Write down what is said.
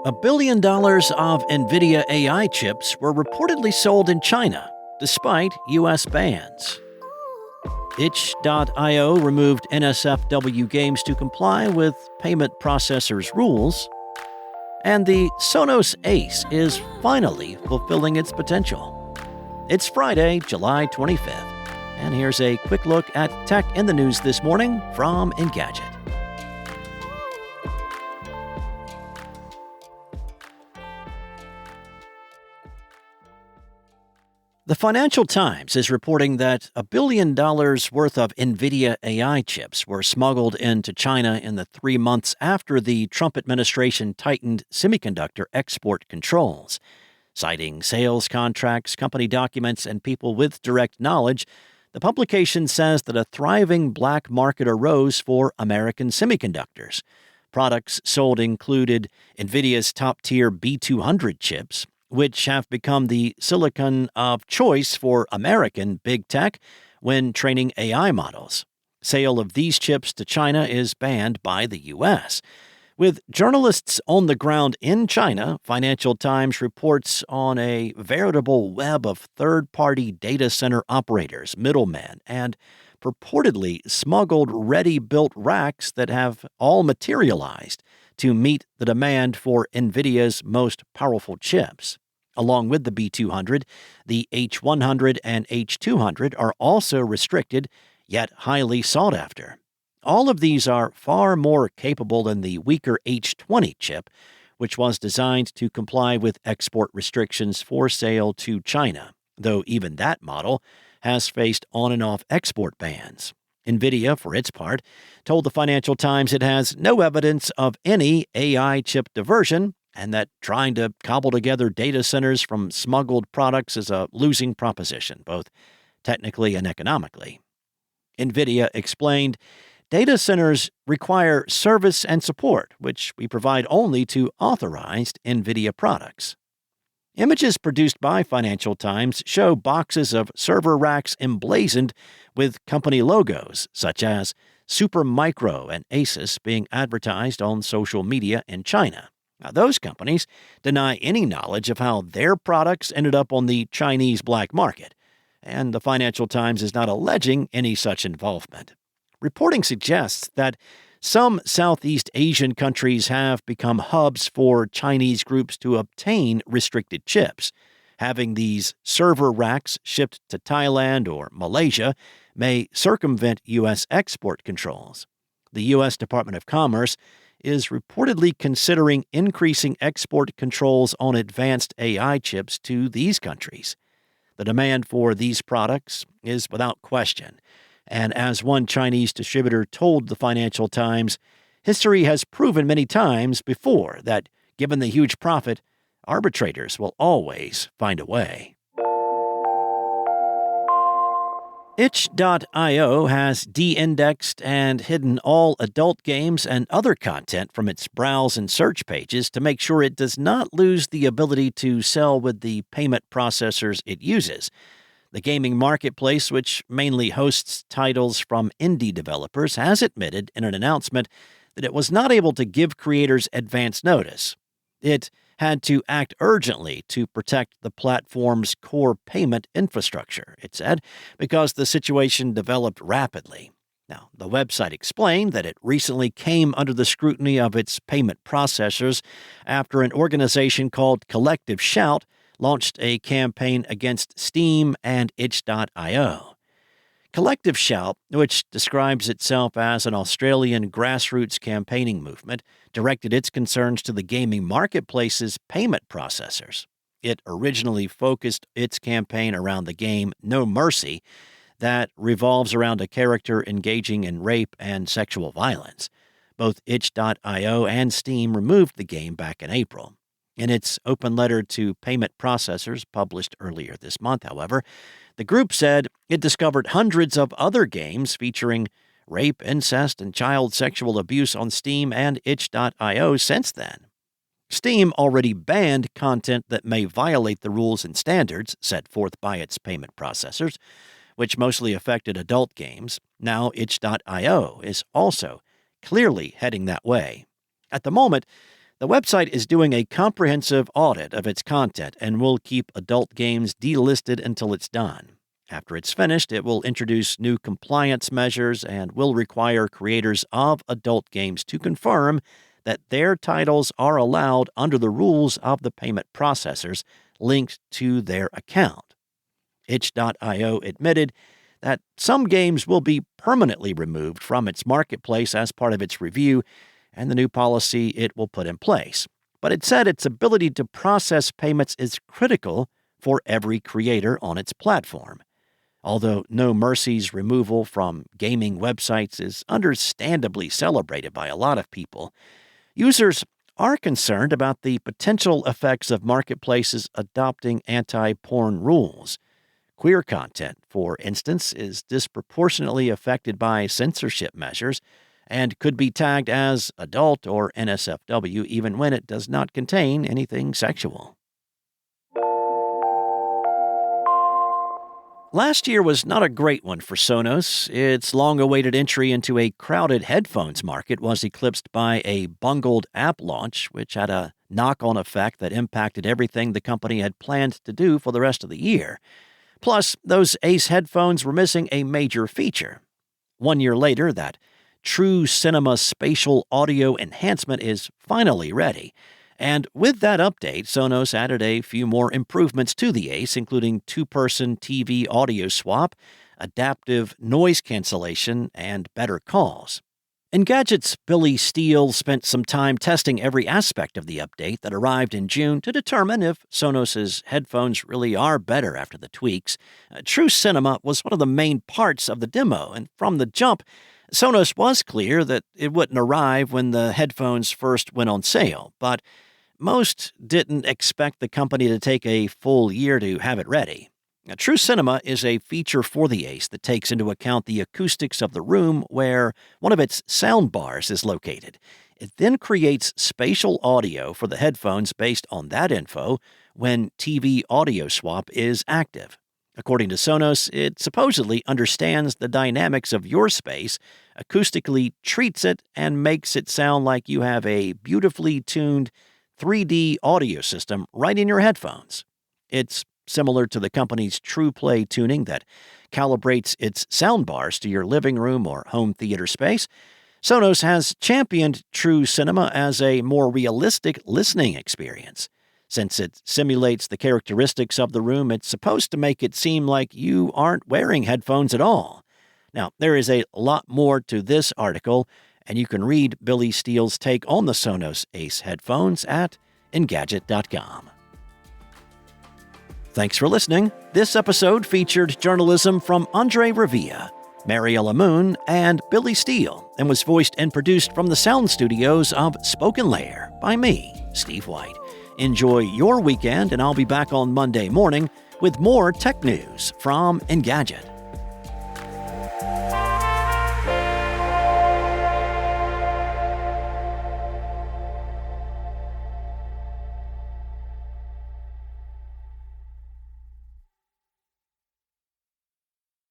$1 billion of NVIDIA AI chips were reportedly sold in China, despite U.S. bans. Itch.io removed NSFW games to comply with payment processors' rules. And the Sonos Ace is finally fulfilling its potential. It's Friday, July 25th, and here's a quick look at tech in the news this morning from Engadget. The Financial Times is reporting that $1 billion worth of NVIDIA AI chips were smuggled into China in the 3 months after the Trump administration tightened semiconductor export controls. Citing sales contracts, company documents, and people with direct knowledge, the publication says that a thriving black market arose for American semiconductors. Products sold included NVIDIA's top-tier B200 chips, which have become the silicon of choice for American big tech when training AI models. Sale of these chips to China is banned by the U.S. With journalists on the ground in China, Financial Times reports on a veritable web of third-party data center operators, middlemen, and purportedly smuggled ready-built racks that have all materialized to meet the demand for NVIDIA's most powerful chips. Along with the B200, the H100 and H200 are also restricted, yet highly sought after. All of these are far more capable than the weaker H20 chip, which was designed to comply with export restrictions for sale to China, though even that model has faced on and off export bans. NVIDIA, for its part, told the Financial Times it has no evidence of any AI chip diversion, and that trying to cobble together data centers from smuggled products is a losing proposition, both technically and economically. NVIDIA explained, data centers require service and support, which we provide only to authorized NVIDIA products. Images produced by Financial Times show boxes of server racks emblazoned with company logos, such as Supermicro and Asus, being advertised on social media in China. Now, those companies deny any knowledge of how their products ended up on the Chinese black market, and the Financial Times is not alleging any such involvement. Reporting suggests that some Southeast Asian countries have become hubs for Chinese groups to obtain restricted chips. Having these server racks shipped to Thailand or Malaysia may circumvent U.S. export controls. The U.S. Department of Commerce is reportedly considering increasing export controls on advanced AI chips to these countries. The demand for these products is without question, and as one Chinese distributor told the Financial Times, history has proven many times before that, given the huge profit, arbitrators will always find a way. Itch.io has de-indexed and hidden all adult games and other content from its browse and search pages to make sure it does not lose the ability to sell with the payment processors it uses. The gaming marketplace, which mainly hosts titles from indie developers, has admitted in an announcement that it was not able to give creators advance notice. It had to act urgently to protect the platform's core payment infrastructure, it said, because the situation developed rapidly. Now, the website explained that it recently came under the scrutiny of its payment processors after an organization called Collective Shout launched a campaign against Steam and Itch.io. Collective Shout, which describes itself as an Australian grassroots campaigning movement, directed its concerns to the gaming marketplace's payment processors. It originally focused its campaign around the game No Mercy, that revolves around a character engaging in rape and sexual violence. Both Itch.io and Steam removed the game back in April. In its open letter to payment processors published earlier this month, however, the group said it discovered hundreds of other games featuring rape, incest, and child sexual abuse on Steam and Itch.io since then. Steam already banned content that may violate the rules and standards set forth by its payment processors, which mostly affected adult games. Now Itch.io is also clearly heading that way. At the moment, The website is doing a comprehensive audit of its content and will keep adult games delisted until it's done. After it's finished, it will introduce new compliance measures and will require creators of adult games to confirm that their titles are allowed under the rules of the payment processors linked to their account. Itch.io admitted that some games will be permanently removed from its marketplace as part of its review and the new policy it will put in place. But it said its ability to process payments is critical for every creator on its platform. Although No Mercy's removal from gaming websites is understandably celebrated by a lot of people, users are concerned about the potential effects of marketplaces adopting anti-porn rules. Queer content, for instance, is disproportionately affected by censorship measures and could be tagged as adult or NSFW even when it does not contain anything sexual. Last year was not a great one for Sonos. Its long-awaited entry into a crowded headphones market was eclipsed by a bungled app launch, which had a knock-on effect that impacted everything the company had planned to do for the rest of the year. Plus, those Ace headphones were missing a major feature. 1 year later, that True Cinema spatial audio enhancement is finally ready. And with that update, Sonos added a few more improvements to the Ace, including two-person TV audio swap, adaptive noise cancellation, and better calls. Engadget's Billy Steele spent some time testing every aspect of the update that arrived in June to determine if Sonos's headphones really are better after the tweaks. True Cinema was one of the main parts of the demo, and from the jump, Sonos was clear that it wouldn't arrive when the headphones first went on sale, but most didn't expect the company to take a full year to have it ready. Now, True Cinema is a feature for the Ace that takes into account the acoustics of the room where one of its sound bars is located. It then creates spatial audio for the headphones based on that info when TV audio swap is active. According to Sonos, it supposedly understands the dynamics of your space, acoustically treats it, and makes it sound like you have a beautifully tuned 3D audio system right in your headphones. It's similar to the company's TruePlay tuning that calibrates its soundbars to your living room or home theater space. Sonos has championed True Cinema as a more realistic listening experience. Since it simulates the characteristics of the room, it's supposed to make it seem like you aren't wearing headphones at all. Now, there is a lot more to this article, and you can read Billy Steele's take on the Sonos Ace headphones at Engadget.com. Thanks for listening. This episode featured journalism from Andre Revilla, Mariella Moon, and Billy Steele, and was voiced and produced from the sound studios of Spoken Layer by me, Steve White. Enjoy your weekend, and I'll be back on Monday morning with more tech news from Engadget.